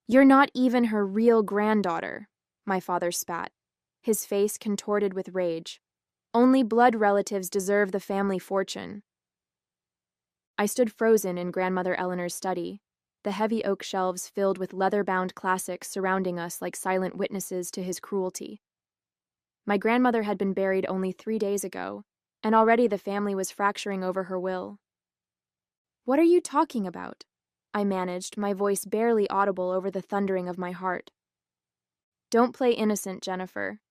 You're not even her real granddaughter, my father spat, his face contorted with rage. Only blood relatives deserve the family fortune. I stood frozen in Grandmother Eleanor's study, the heavy oak shelves filled with leather-bound classics surrounding us like silent witnesses to his cruelty. My grandmother had been buried only 3 days ago, and already the family was fracturing over her will. What are you talking about? I managed, my voice barely audible over the thundering of my heart. Don't play innocent, Jennifer.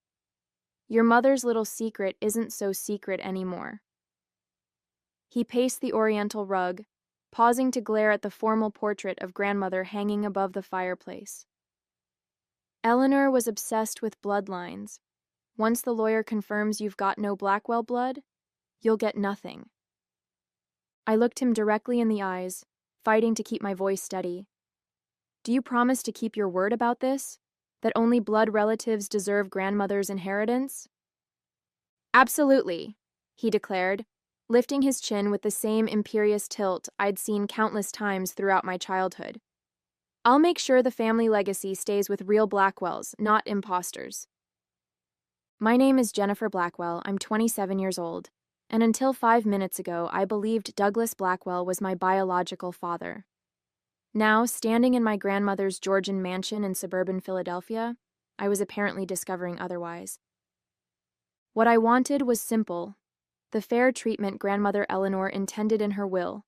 Your mother's little secret isn't so secret anymore. He paced the oriental rug, pausing to glare at the formal portrait of grandmother hanging above the fireplace. Eleanor was obsessed with bloodlines. Once the lawyer confirms you've got no Blackwell blood, you'll get nothing. I looked him directly in the eyes, fighting to keep my voice steady. Do you promise to keep your word about this? That only blood relatives deserve grandmother's inheritance? Absolutely, he declared, lifting his chin with the same imperious tilt I'd seen countless times throughout my childhood. I'll make sure the family legacy stays with real Blackwells, not imposters. My name is Jennifer Blackwell. I'm 27 years old, and until 5 minutes ago, I believed Douglas Blackwell was my biological father. Now, standing in my grandmother's Georgian mansion in suburban Philadelphia, I was apparently discovering otherwise. What I wanted was simple: the fair treatment Grandmother Eleanor intended in her will.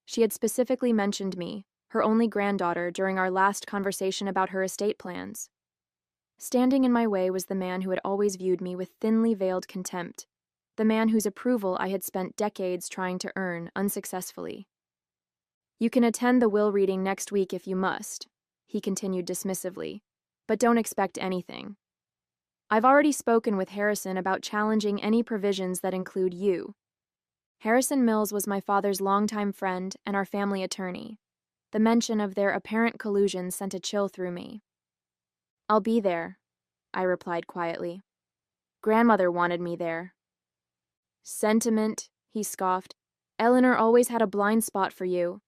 She had specifically mentioned me, her only granddaughter, during our last conversation about her estate plans. Standing in my way was the man who had always viewed me with thinly veiled contempt, the man whose approval I had spent decades trying to earn unsuccessfully. You can attend the will reading next week if you must, he continued dismissively, but don't expect anything. I've already spoken with Harrison about challenging any provisions that include you. Harrison Mills was my father's longtime friend and our family attorney. The mention of their apparent collusion sent a chill through me. I'll be there, I replied quietly. Grandmother wanted me there. Sentiment, he scoffed. Eleanor always had a blind spot for you.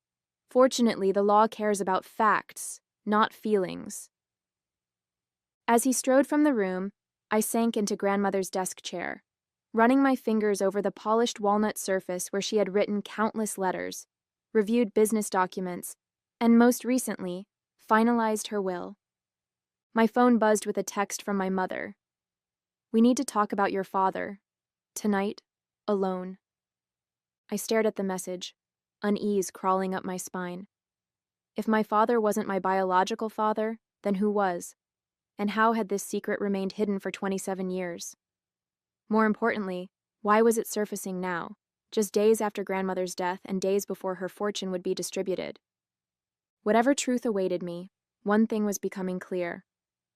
Fortunately, the law cares about facts, not feelings. As he strode from the room, I sank into Grandmother's desk chair, running my fingers over the polished walnut surface where she had written countless letters, reviewed business documents, and most recently, finalized her will. My phone buzzed with a text from my mother. We need to talk about your father. Tonight, alone. I stared at the message, unease crawling up my spine. If my father wasn't my biological father, then who was? And how had this secret remained hidden for 27 years? More importantly, why was it surfacing now, just days after grandmother's death and days before her fortune would be distributed? Whatever truth awaited me, one thing was becoming clear.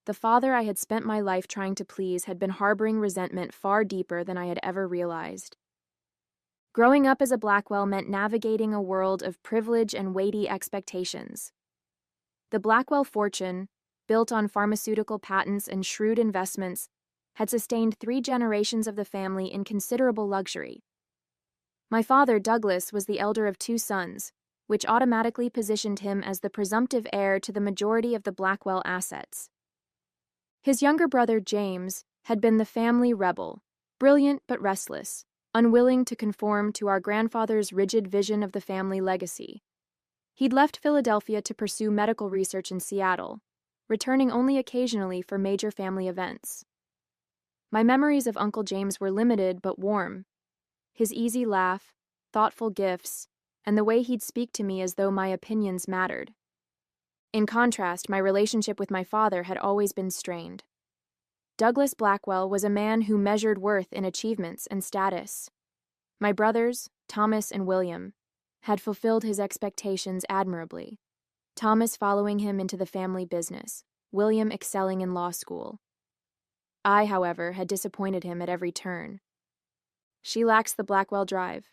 The father I had spent my life trying to please had been harboring resentment far deeper than I had ever realized. Growing up as a Blackwell meant navigating a world of privilege and weighty expectations. The Blackwell fortune, built on pharmaceutical patents and shrewd investments, had sustained 3 generations of the family in considerable luxury. My father, Douglas, was the elder of 2 sons, which automatically positioned him as the presumptive heir to the majority of the Blackwell assets. His younger brother, James, had been the family rebel, brilliant but restless, unwilling to conform to our grandfather's rigid vision of the family legacy. He'd left Philadelphia to pursue medical research in Seattle, returning only occasionally for major family events. My memories of Uncle James were limited but warm. His easy laugh, thoughtful gifts, and the way he'd speak to me as though my opinions mattered. In contrast, my relationship with my father had always been strained. Douglas Blackwell was a man who measured worth in achievements and status. My brothers, Thomas and William, had fulfilled his expectations admirably, Thomas following him into the family business, William excelling in law school. I, however, had disappointed him at every turn. She lacks the Blackwell drive,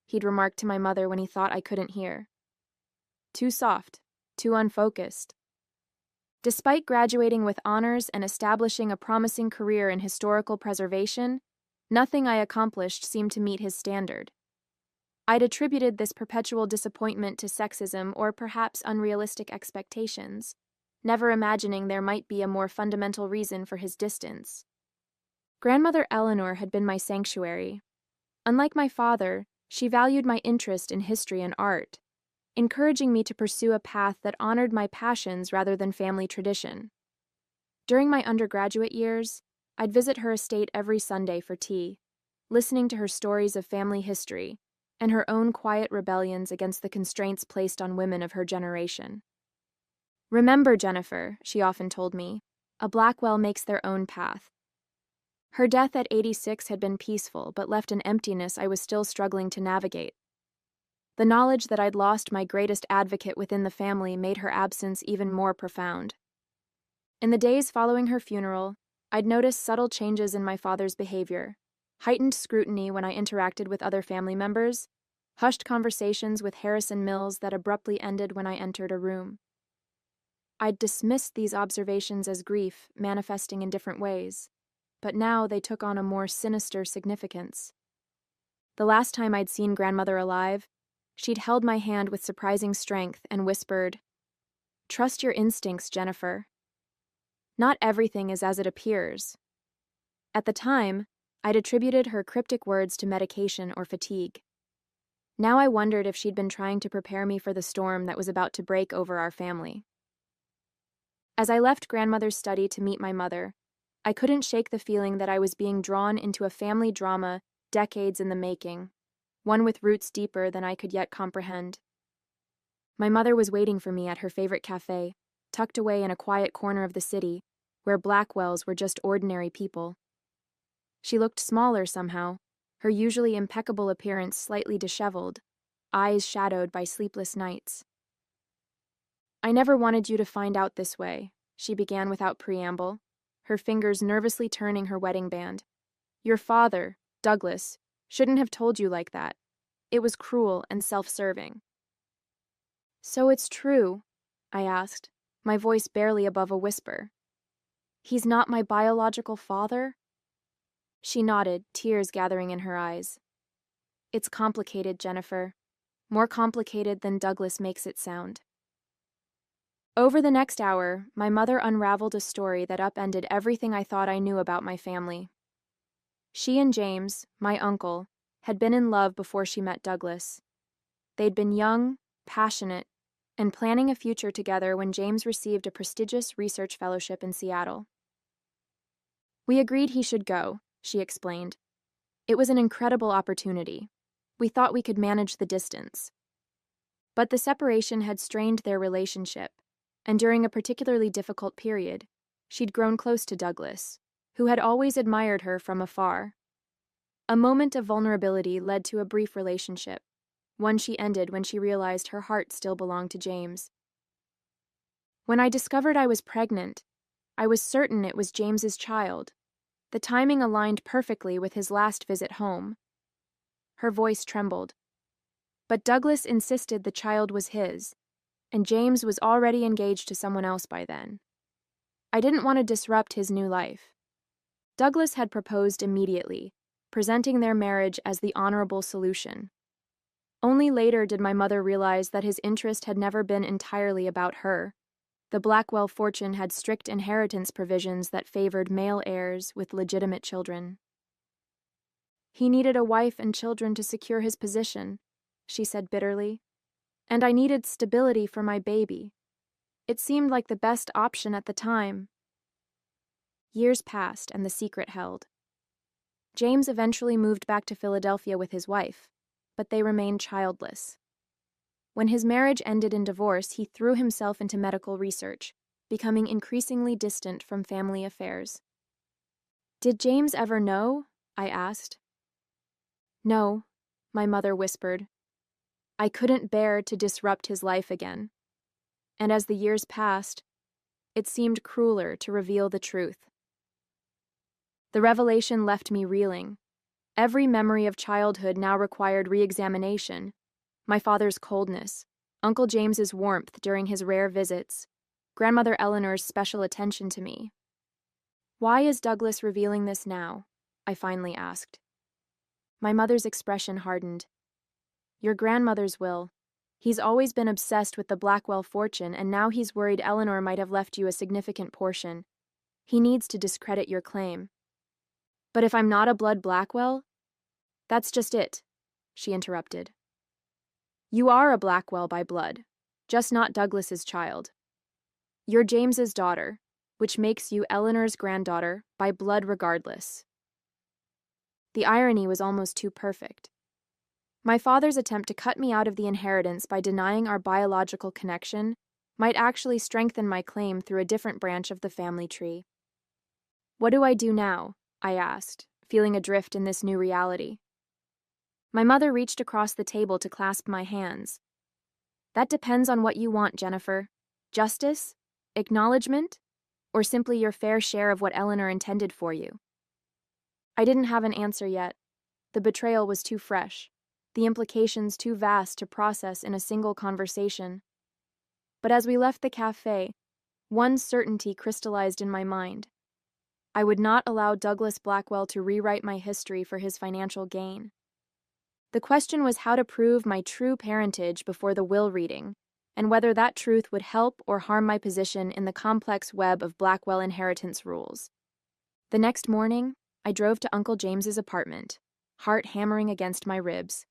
he'd remarked to my mother when he thought I couldn't hear. Too soft, too unfocused. Despite graduating with honors and establishing a promising career in historical preservation, nothing I accomplished seemed to meet his standard. I'd attributed this perpetual disappointment to sexism or perhaps unrealistic expectations, never imagining there might be a more fundamental reason for his distance. Grandmother Eleanor had been my sanctuary. Unlike my father, she valued my interest in history and art, encouraging me to pursue a path that honored my passions rather than family tradition. During my undergraduate years, I'd visit her estate every Sunday for tea, listening to her stories of family history and her own quiet rebellions against the constraints placed on women of her generation. "Remember, Jennifer," she often told me, "a Blackwell makes their own path." Her death at 86 had been peaceful, but left an emptiness I was still struggling to navigate. The knowledge that I'd lost my greatest advocate within the family made her absence even more profound. In the days following her funeral, I'd noticed subtle changes in my father's behavior, heightened scrutiny when I interacted with other family members, hushed conversations with Harrison Mills that abruptly ended when I entered a room. I'd dismissed these observations as grief, manifesting in different ways, but now they took on a more sinister significance. The last time I'd seen grandmother alive, she'd held my hand with surprising strength and whispered, "Trust your instincts, Jennifer. Not everything is as it appears." At the time, I'd attributed her cryptic words to medication or fatigue. Now I wondered if she'd been trying to prepare me for the storm that was about to break over our family. As I left grandmother's study to meet my mother, I couldn't shake the feeling that I was being drawn into a family drama decades in the making, one with roots deeper than I could yet comprehend. My mother was waiting for me at her favorite cafe, tucked away in a quiet corner of the city, where Blackwells were just ordinary people. She looked smaller somehow, her usually impeccable appearance slightly disheveled, eyes shadowed by sleepless nights. "I never wanted you to find out this way," she began without preamble, her fingers nervously turning her wedding band. "Your father, Douglas, shouldn't have told you like that. It was cruel and self-serving." "So it's true?" I asked, my voice barely above a whisper. "He's not my biological father?" She nodded, tears gathering in her eyes. "It's complicated, Jennifer. More complicated than Douglas makes it sound." Over the next hour, my mother unraveled a story that upended everything I thought I knew about my family. She and James, my uncle, had been in love before she met Douglas. They'd been young, passionate, and planning a future together when James received a prestigious research fellowship in Seattle. "We agreed he should go," she explained. "It was an incredible opportunity. We thought we could manage the distance." But the separation had strained their relationship, and during a particularly difficult period, she'd grown close to Douglas, who had always admired her from afar. A moment of vulnerability led to a brief relationship, one she ended when she realized her heart still belonged to James. When I discovered I was pregnant, I was certain it was James's child. The timing aligned perfectly with his last visit home. Her voice trembled. But Douglas insisted the child was his, and James was already engaged to someone else by then. I didn't want to disrupt his new life. Douglas had proposed immediately, presenting their marriage as the honorable solution. Only later did my mother realize that his interest had never been entirely about her. The Blackwell fortune had strict inheritance provisions that favored male heirs with legitimate children. "He needed a wife and children to secure his position," she said bitterly. "And I needed stability for my baby. It seemed like the best option at the time." Years passed and the secret held. James eventually moved back to Philadelphia with his wife, but they remained childless. When his marriage ended in divorce, he threw himself into medical research, becoming increasingly distant from family affairs. "Did James ever know?" I asked. "No," my mother whispered. "I couldn't bear to disrupt his life again. And as the years passed, it seemed crueler to reveal the truth." The revelation left me reeling. Every memory of childhood now required re-examination. My father's coldness, Uncle James's warmth during his rare visits, Grandmother Eleanor's special attention to me. "Why is Douglas revealing this now?" I finally asked. My mother's expression hardened. "Your grandmother's will. He's always been obsessed with the Blackwell fortune, and now he's worried Eleanor might have left you a significant portion. He needs to discredit your claim. But if I'm not a blood Blackwell? That's just it, she interrupted. You are a Blackwell by blood, just not Douglas's child. You're James's daughter, which makes you Eleanor's granddaughter by blood regardless. The irony was almost too perfect. My father's attempt to cut me out of the inheritance by denying our biological connection might actually strengthen my claim through a different branch of the family tree. What do I do now? I asked, feeling adrift in this new reality. My mother reached across the table to clasp my hands. That depends on what you want, Jennifer. Justice? Acknowledgement? Or simply your fair share of what Eleanor intended for you? I didn't have an answer yet. The betrayal was too fresh, the implications too vast to process in a single conversation. But as we left the cafe, one certainty crystallized in my mind. I would not allow Douglas Blackwell to rewrite my history for his financial gain. The question was how to prove my true parentage before the will reading, and whether that truth would help or harm my position in the complex web of Blackwell inheritance rules. The next morning, I drove to Uncle James's apartment, heart hammering against my ribs.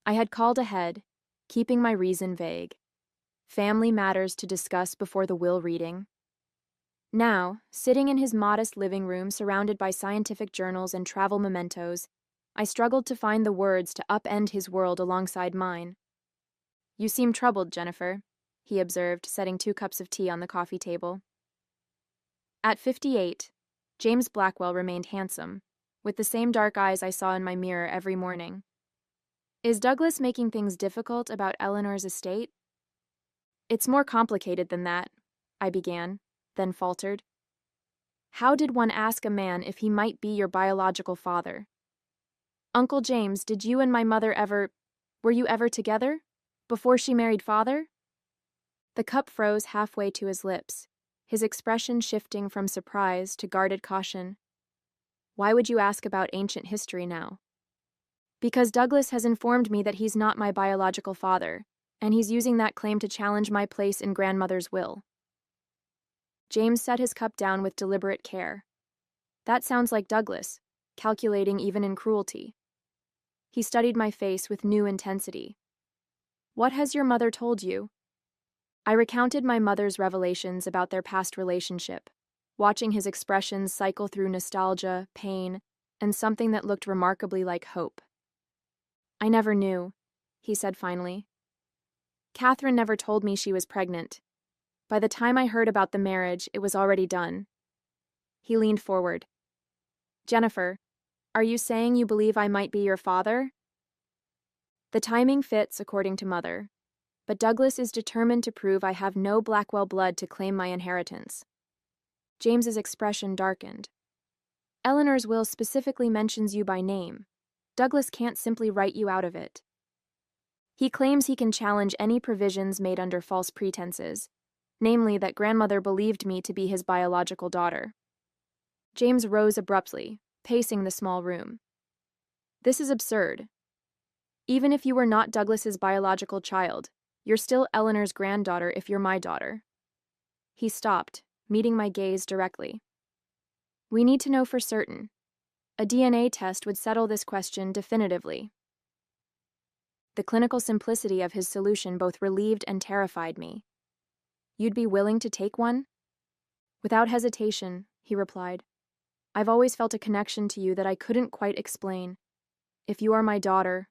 I had called ahead, keeping my reason vague. Family matters to discuss before the will reading. Now, sitting in his modest living room surrounded by scientific journals and travel mementos, I struggled to find the words to upend his world alongside mine. You seem troubled, Jennifer, he observed, setting 2 cups of tea on the coffee table. At 58, James Blackwell remained handsome, with the same dark eyes I saw in my mirror every morning. Is Douglas making things difficult about Eleanor's estate? It's more complicated than that, I began, then faltered. How did one ask a man if he might be your biological father? Uncle James, did you and my mother were you ever together? Before she married father? The cup froze halfway to his lips, his expression shifting from surprise to guarded caution. Why would you ask about ancient history now? Because Douglas has informed me that he's not my biological father, and he's using that claim to challenge my place in grandmother's will. James set his cup down with deliberate care. That sounds like Douglas, calculating even in cruelty. He studied my face with new intensity. What has your mother told you? I recounted my mother's revelations about their past relationship, watching his expressions cycle through nostalgia, pain, and something that looked remarkably like hope. I never knew, he said finally. Catherine never told me she was pregnant. By the time I heard about the marriage, it was already done. He leaned forward. Jennifer, are you saying you believe I might be your father? The timing fits, according to Mother, but Douglas is determined to prove I have no Blackwell blood to claim my inheritance. James's expression darkened. Eleanor's will specifically mentions you by name. Douglas can't simply write you out of it. He claims he can challenge any provisions made under false pretenses, namely that grandmother believed me to be his biological daughter. James rose abruptly, pacing the small room. This is absurd. Even if you were not Douglas's biological child, you're still Eleanor's granddaughter if you're my daughter. He stopped, meeting my gaze directly. We need to know for certain. A DNA test would settle this question definitively. The clinical simplicity of his solution both relieved and terrified me. You'd be willing to take one? Without hesitation, he replied. I've always felt a connection to you that I couldn't quite explain. If you are my daughter...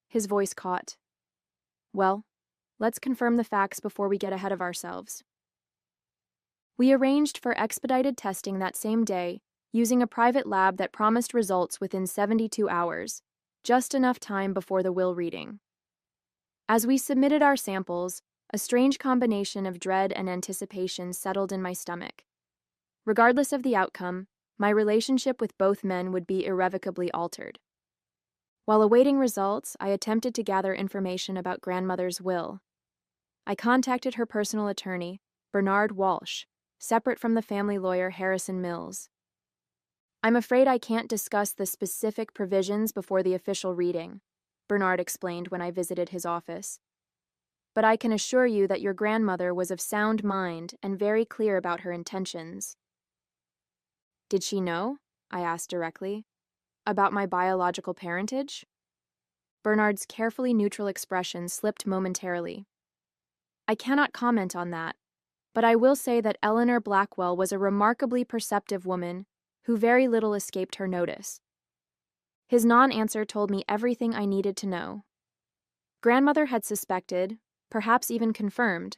His voice caught. Well, let's confirm the facts before we get ahead of ourselves. We arranged for expedited testing that same day, using a private lab that promised results within 72 hours, just enough time before the will reading. As we submitted our samples, a strange combination of dread and anticipation settled in my stomach. Regardless of the outcome, my relationship with both men would be irrevocably altered. While awaiting results, I attempted to gather information about grandmother's will. I contacted her personal attorney, Bernard Walsh, separate from the family lawyer Harrison Mills. I'm afraid I can't discuss the specific provisions before the official reading, Bernard explained when I visited his office. But I can assure you that your grandmother was of sound mind and very clear about her intentions. Did she know? I asked directly. About my biological parentage? Bernard's carefully neutral expression slipped momentarily. I cannot comment on that, but I will say that Eleanor Blackwell was a remarkably perceptive woman who very little escaped her notice. His non-answer told me everything I needed to know. Grandmother had suspected, perhaps even confirmed,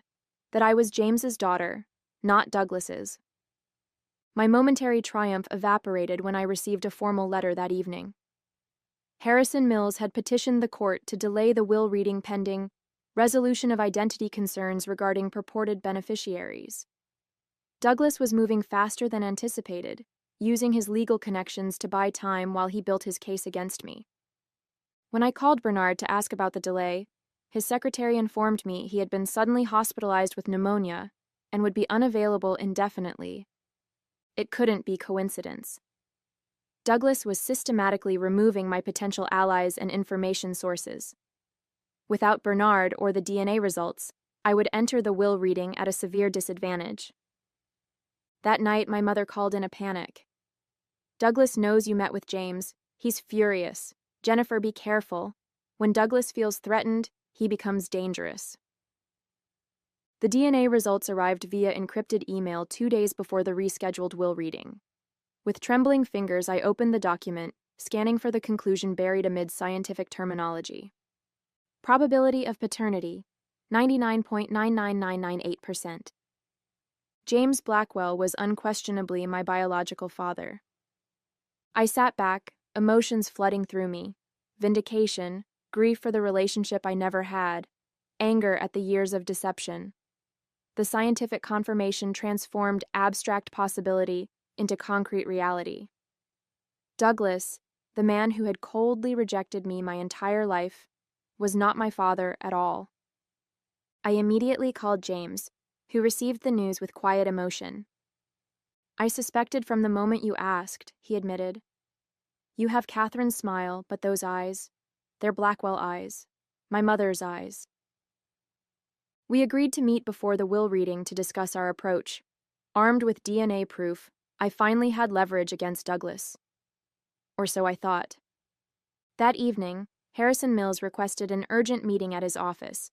that I was James's daughter, not Douglas's. My momentary triumph evaporated when I received a formal letter that evening. Harrison Mills had petitioned the court to delay the will reading pending resolution of identity concerns regarding purported beneficiaries. Douglas was moving faster than anticipated, using his legal connections to buy time while he built his case against me. When I called Bernard to ask about the delay, his secretary informed me he had been suddenly hospitalized with pneumonia and would be unavailable indefinitely. It couldn't be coincidence. Douglas was systematically removing my potential allies and information sources. Without Bernard or the DNA results, I would enter the will reading at a severe disadvantage. That night, my mother called in a panic. Douglas knows you met with James. He's furious. Jennifer, be careful. When Douglas feels threatened, he becomes dangerous. The DNA results arrived via encrypted email 2 days before the rescheduled will reading. With trembling fingers, I opened the document, scanning for the conclusion buried amid scientific terminology. Probability of paternity, 99.99998%. James Blackwell was unquestionably my biological father. I sat back, emotions flooding through me. Vindication, grief for the relationship I never had, anger at the years of deception. The scientific confirmation transformed abstract possibility into concrete reality. Douglas, the man who had coldly rejected me my entire life, was not my father at all. I immediately called James, who received the news with quiet emotion. I suspected from the moment you asked, he admitted. You have Catherine's smile, but those eyes, they're Blackwell eyes, my mother's eyes. We agreed to meet before the will reading to discuss our approach. Armed with DNA proof, I finally had leverage against Douglas. Or so I thought. That evening, Harrison Mills requested an urgent meeting at his office.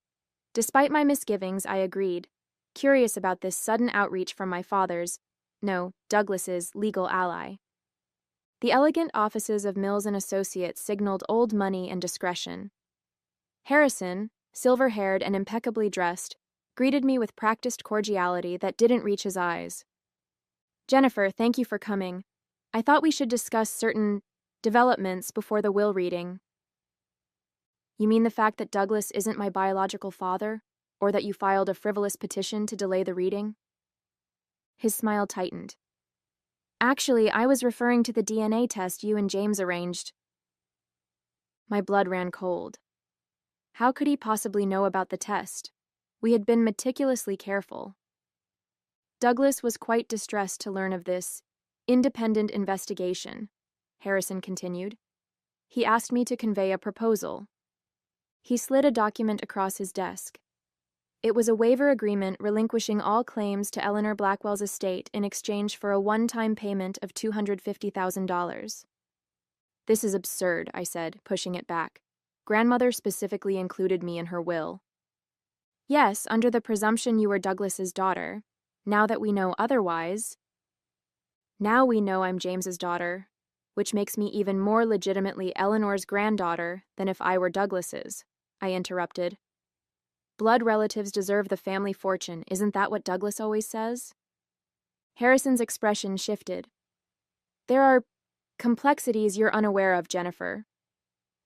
Despite my misgivings, I agreed, curious about this sudden outreach from my father's, no, Douglas's, legal ally. The elegant offices of Mills and Associates signaled old money and discretion. Harrison, silver-haired and impeccably dressed, greeted me with practiced cordiality that didn't reach his eyes. Jennifer, thank you for coming. I thought we should discuss certain developments before the will reading. You mean the fact that Douglas isn't my biological father, or that you filed a frivolous petition to delay the reading? His smile tightened. Actually, I was referring to the DNA test you and James arranged. My blood ran cold. How could he possibly know about the test? We had been meticulously careful. Douglas was quite distressed to learn of this independent investigation, Harrison continued. He asked me to convey a proposal. He slid a document across his desk. It was a waiver agreement relinquishing all claims to Eleanor Blackwell's estate in exchange for a one-time payment of $250,000. This is absurd, I said, pushing it back. Grandmother specifically included me in her will. Yes, under the presumption you were Douglas's daughter. Now that we know otherwise... Now we know I'm James's daughter, which makes me even more legitimately Eleanor's granddaughter than if I were Douglas's, I interrupted. Blood relatives deserve the family fortune, isn't that what Douglas always says? Harrison's expression shifted. There are complexities you're unaware of, Jennifer.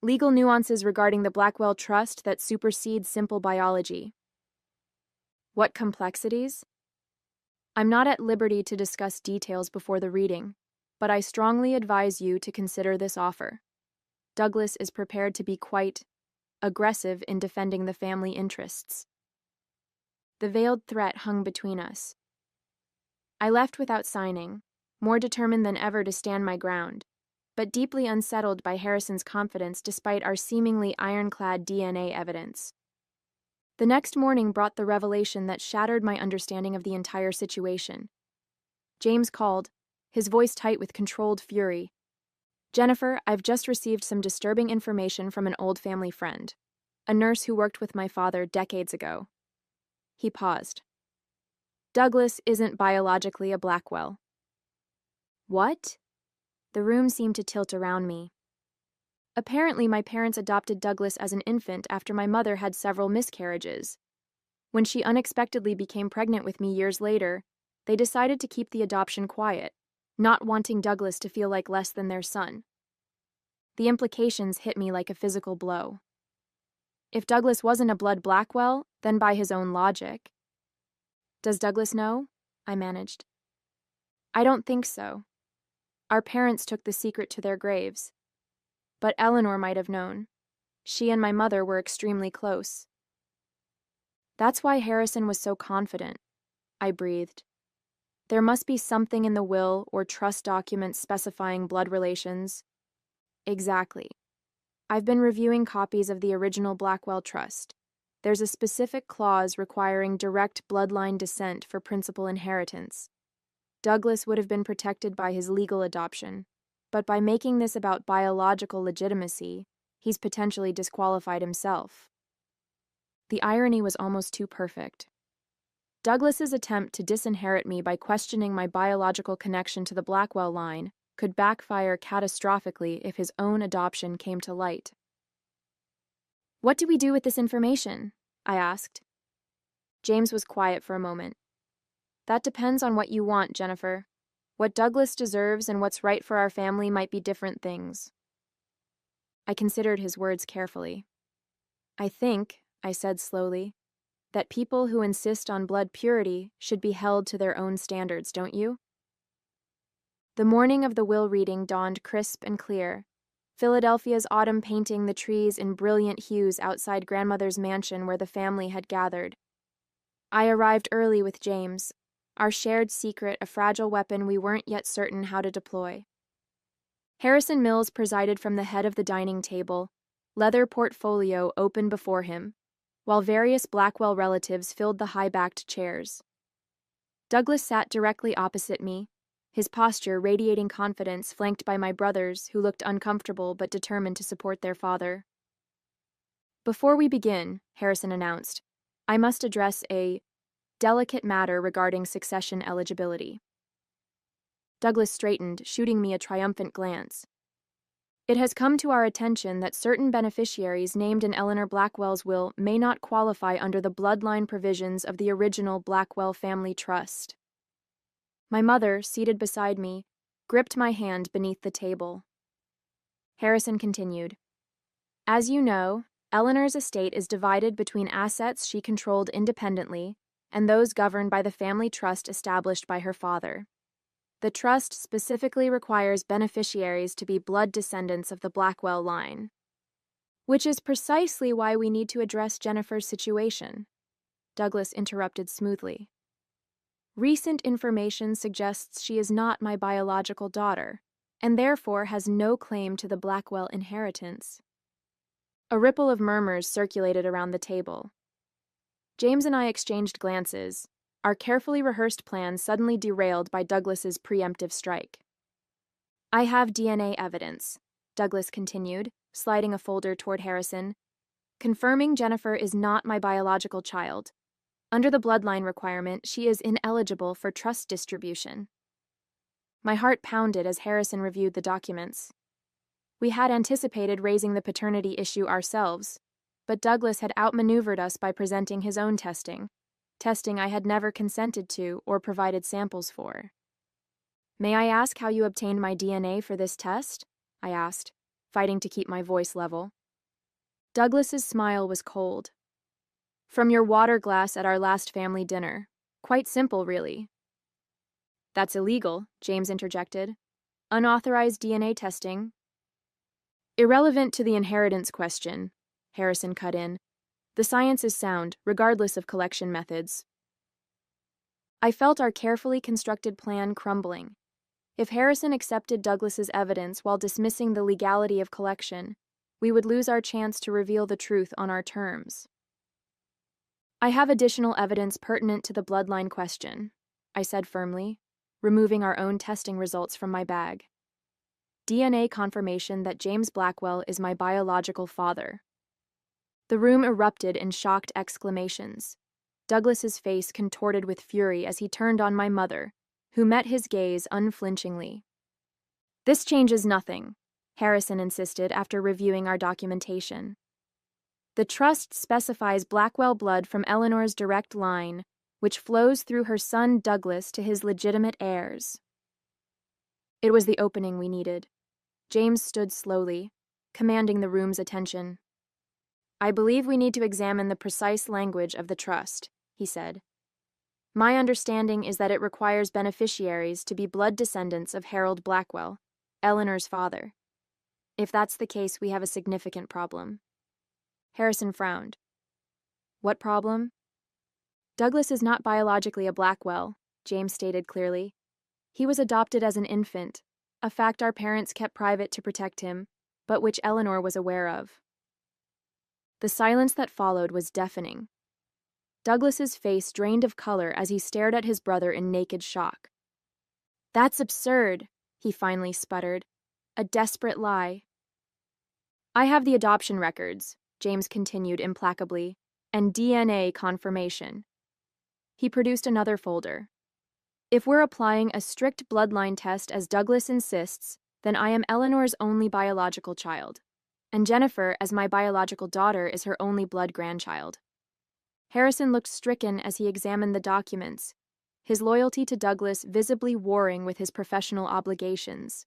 Legal nuances regarding the Blackwell Trust that supersede simple biology. What complexities? I'm not at liberty to discuss details before the reading, but I strongly advise you to consider this offer. Douglas is prepared to be quite aggressive in defending the family interests. The veiled threat hung between us. I left without signing, more determined than ever to stand my ground. but deeply unsettled by Harrison's confidence despite our seemingly ironclad DNA evidence. The next morning brought the revelation that shattered my understanding of the entire situation. James called, his voice tight with controlled fury. "Jennifer, I've just received some disturbing information from an old family friend, a nurse who worked with my father decades ago." He paused. "Douglas isn't biologically a Blackwell." What? The room seemed to tilt around me. Apparently, my parents adopted Douglas as an infant after my mother had several miscarriages. When she unexpectedly became pregnant with me years later, they decided to keep the adoption quiet, not wanting Douglas to feel like less than their son. The implications hit me like a physical blow. If Douglas wasn't a blood Blackwell, then by his own logic. "Does Douglas know?" I managed. "I don't think so. Our parents took the secret to their graves. But Eleanor might have known. She and my mother were extremely close." "That's why Harrison was so confident," I breathed. "There must be something in the will or trust documents specifying blood relations." "Exactly. I've been reviewing copies of the original Blackwell Trust. There's a specific clause requiring direct bloodline descent for principal inheritance. Douglas would have been protected by his legal adoption, but by making this about biological legitimacy, he's potentially disqualified himself." The irony was almost too perfect. Douglas's attempt to disinherit me by questioning my biological connection to the Blackwell line could backfire catastrophically if his own adoption came to light. "What do we do with this information?" I asked. James was quiet for a moment. "That depends on what you want, Jennifer. What Douglas deserves and what's right for our family might be different things." I considered his words carefully. "I think," I said slowly, "that people who insist on blood purity should be held to their own standards, don't you?" The morning of the will reading dawned crisp and clear, Philadelphia's autumn painting the trees in brilliant hues outside grandmother's mansion where the family had gathered. I arrived early with James, our shared secret a fragile weapon we weren't yet certain how to deploy. Harrison Mills presided from the head of the dining table, leather portfolio open before him, while various Blackwell relatives filled the high-backed chairs. Douglas sat directly opposite me, his posture radiating confidence, flanked by my brothers who looked uncomfortable but determined to support their father. "Before we begin," Harrison announced, "I must address a delicate matter regarding succession eligibility." Douglas straightened, shooting me a triumphant glance. "It has come to our attention that certain beneficiaries named in Eleanor Blackwell's will may not qualify under the bloodline provisions of the original Blackwell Family Trust." My mother, seated beside me, gripped my hand beneath the table. Harrison continued, "As you know, Eleanor's estate is divided between assets she controlled independently and those governed by the family trust established by her father. The trust specifically requires beneficiaries to be blood descendants of the Blackwell line. Which is precisely why we need to address Jennifer's situation," Douglas interrupted smoothly. "Recent information suggests she is not my biological daughter, and therefore has no claim to the Blackwell inheritance." A ripple of murmurs circulated around the table. James and I exchanged glances, our carefully rehearsed plan suddenly derailed by Douglas's preemptive strike. "I have DNA evidence," Douglas continued, sliding a folder toward Harrison, "confirming Jennifer is not my biological child. Under the bloodline requirement, she is ineligible for trust distribution." My heart pounded as Harrison reviewed the documents. We had anticipated raising the paternity issue ourselves, but Douglas had outmaneuvered us by presenting his own testing I had never consented to or provided samples for. "May I ask how you obtained my DNA for this test?" I asked, fighting to keep my voice level. Douglas's smile was cold. "From your water glass at our last family dinner. Quite simple, really." "That's illegal," James interjected. "Unauthorized DNA testing." "Irrelevant to the inheritance question," Harrison cut in. "The science is sound, regardless of collection methods." I felt our carefully constructed plan crumbling. If Harrison accepted Douglas's evidence while dismissing the legality of collection, we would lose our chance to reveal the truth on our terms. I have additional evidence pertinent to the bloodline question, I said firmly, removing our own testing results from my bag. DNA confirmation that James Blackwell is my biological father. The room erupted in shocked exclamations. Douglas's face contorted with fury as he turned on my mother, who met his gaze unflinchingly. This changes nothing, Harrison insisted after reviewing our documentation. The trust specifies Blackwell blood from Eleanor's direct line, which flows through her son Douglas to his legitimate heirs. It was the opening we needed. James stood slowly, commanding the room's attention. I believe we need to examine the precise language of the trust, he said. My understanding is that it requires beneficiaries to be blood descendants of Harold Blackwell, Eleanor's father. If that's the case, we have a significant problem. Harrison frowned. What problem? Douglas is not biologically a Blackwell, James stated clearly. He was adopted as an infant, a fact our parents kept private to protect him, but which Eleanor was aware of. The silence that followed was deafening. Douglas's face drained of color as he stared at his brother in naked shock. That's absurd, he finally sputtered. A desperate lie. I have the adoption records, James continued implacably, and DNA confirmation. He produced another folder. If we're applying a strict bloodline test as Douglas insists, then I am Eleanor's only biological child, and Jennifer, as my biological daughter, is her only blood grandchild. Harrison looked stricken as he examined the documents, his loyalty to Douglas visibly warring with his professional obligations.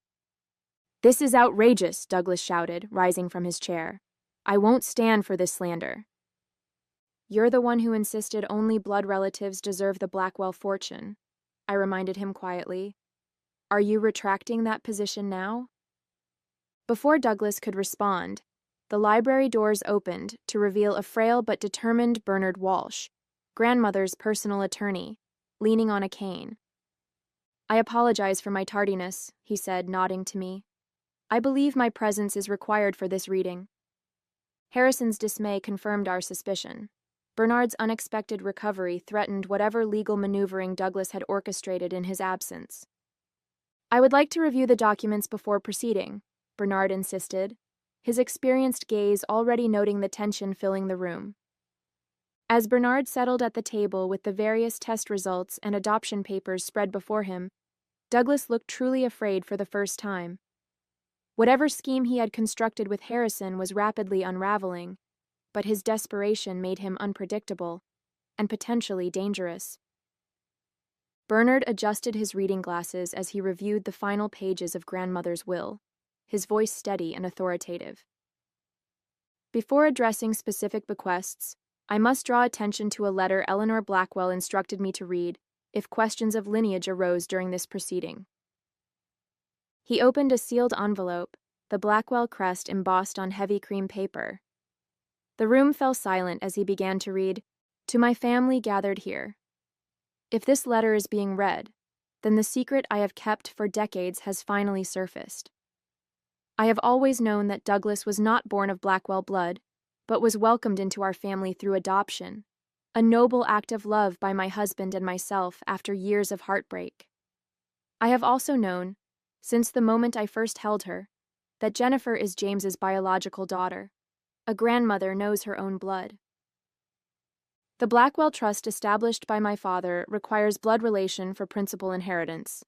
This is outrageous, Douglas shouted, rising from his chair. I won't stand for this slander. You're the one who insisted only blood relatives deserve the Blackwell fortune, I reminded him quietly. Are you retracting that position now? Before Douglas could respond, the library doors opened to reveal a frail but determined Bernard Walsh, grandmother's personal attorney, leaning on a cane. I apologize for my tardiness, he said, nodding to me. I believe my presence is required for this reading. Harrison's dismay confirmed our suspicion. Bernard's unexpected recovery threatened whatever legal maneuvering Douglas had orchestrated in his absence. I would like to review the documents before proceeding, Bernard insisted, his experienced gaze already noting the tension filling the room. As Bernard settled at the table with the various test results and adoption papers spread before him, Douglas looked truly afraid for the first time. Whatever scheme he had constructed with Harrison was rapidly unraveling, but his desperation made him unpredictable and potentially dangerous. Bernard adjusted his reading glasses as he reviewed the final pages of grandmother's will, his voice steady and authoritative. Before addressing specific bequests, I must draw attention to a letter Eleanor Blackwell instructed me to read if questions of lineage arose during this proceeding. He opened a sealed envelope, the Blackwell crest embossed on heavy cream paper. The room fell silent as he began to read, "To my family gathered here." If this letter is being read, then the secret I have kept for decades has finally surfaced. I have always known that Douglas was not born of Blackwell blood, but was welcomed into our family through adoption, a noble act of love by my husband and myself after years of heartbreak. I have also known, since the moment I first held her, that Jennifer is James's biological daughter. A grandmother knows her own blood. The Blackwell Trust established by my father requires blood relation for principal inheritance.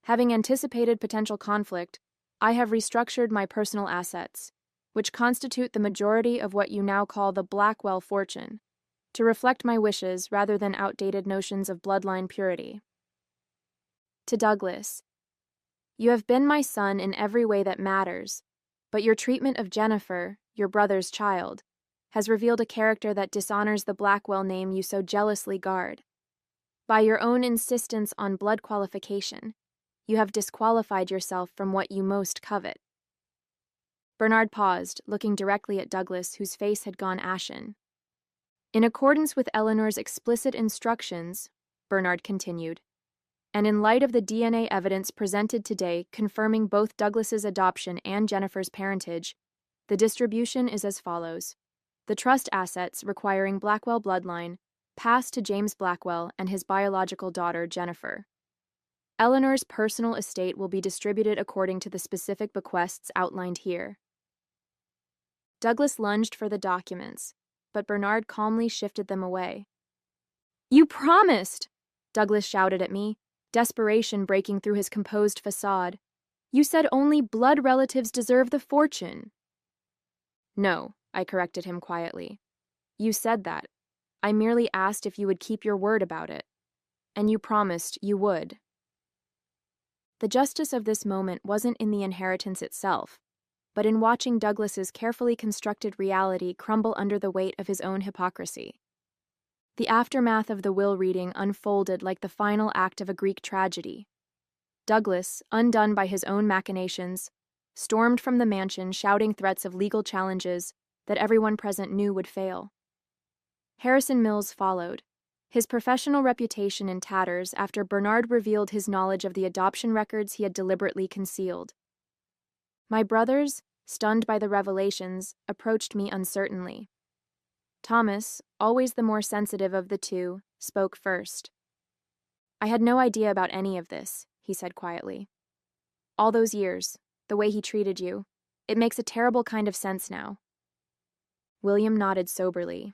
Having anticipated potential conflict, I have restructured my personal assets, which constitute the majority of what you now call the Blackwell fortune, to reflect my wishes rather than outdated notions of bloodline purity. To Douglas, you have been my son in every way that matters, but your treatment of Jennifer, your brother's child, has revealed a character that dishonors the Blackwell name you so jealously guard. By your own insistence on blood qualification, you have disqualified yourself from what you most covet. Bernard paused, looking directly at Douglas, whose face had gone ashen. In accordance with Eleanor's explicit instructions, Bernard continued, And in light of the DNA evidence presented today confirming both Douglas's adoption and Jennifer's parentage, the distribution is as follows. The trust assets requiring Blackwell bloodline pass to James Blackwell and his biological daughter, Jennifer. Eleanor's personal estate will be distributed according to the specific bequests outlined here. Douglas lunged for the documents, but Bernard calmly shifted them away. "You promised!" Douglas shouted at me, desperation breaking through his composed facade. "You said only blood relatives deserve the fortune." "No," I corrected him quietly. "You said that. I merely asked if you would keep your word about it. And you promised you would." The justice of this moment wasn't in the inheritance itself, but in watching Douglas's carefully constructed reality crumble under the weight of his own hypocrisy. The aftermath of the will reading unfolded like the final act of a Greek tragedy. Douglas, undone by his own machinations, stormed from the mansion shouting threats of legal challenges that everyone present knew would fail. Harrison Mills followed, his professional reputation in tatters after Bernard revealed his knowledge of the adoption records he had deliberately concealed. My brothers, stunned by the revelations, approached me uncertainly. Thomas, always the more sensitive of the two, spoke first. "I had no idea about any of this," he said quietly. "All those years, the way he treated you, it makes a terrible kind of sense now." William nodded soberly.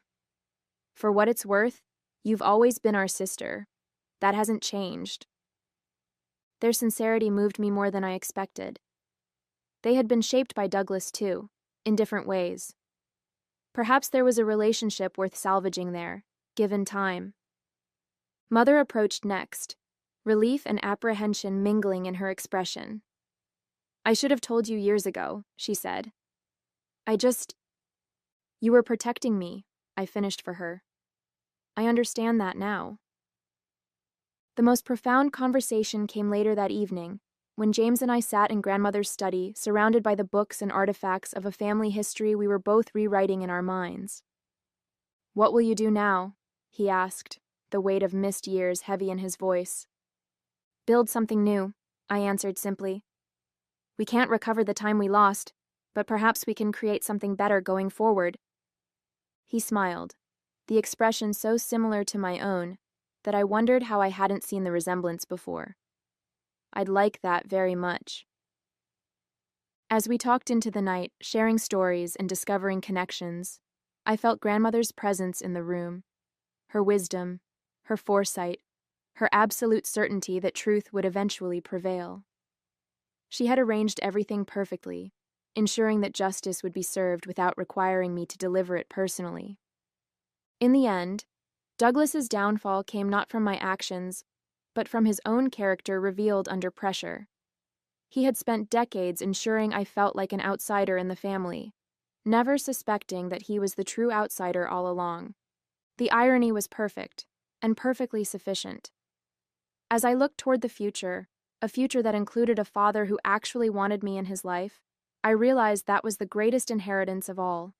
"For what it's worth, you've always been our sister. That hasn't changed." Their sincerity moved me more than I expected. They had been shaped by Douglas too, in different ways. Perhaps there was a relationship worth salvaging there, given time. Mother approached next, relief and apprehension mingling in her expression. "I should have told you years ago," she said. You were protecting me," I finished for her. "I understand that now." The most profound conversation came later that evening, when James and I sat in grandmother's study, surrounded by the books and artifacts of a family history we were both rewriting in our minds. "What will you do now?" he asked, the weight of missed years heavy in his voice. "Build something new," I answered simply. "We can't recover the time we lost, but perhaps we can create something better going forward." He smiled, the expression so similar to my own that I wondered how I hadn't seen the resemblance before. I'd like that very much. As we talked into the night, sharing stories and discovering connections, I felt grandmother's presence in the room, her wisdom, her foresight, her absolute certainty that truth would eventually prevail. She had arranged everything perfectly, ensuring that justice would be served without requiring me to deliver it personally. In the end, Douglas's downfall came not from my actions, but from his own character revealed under pressure. He had spent decades ensuring I felt like an outsider in the family, never suspecting that he was the true outsider all along. The irony was perfect, and perfectly sufficient. As I looked toward the future, a future that included a father who actually wanted me in his life, I realized that was the greatest inheritance of all.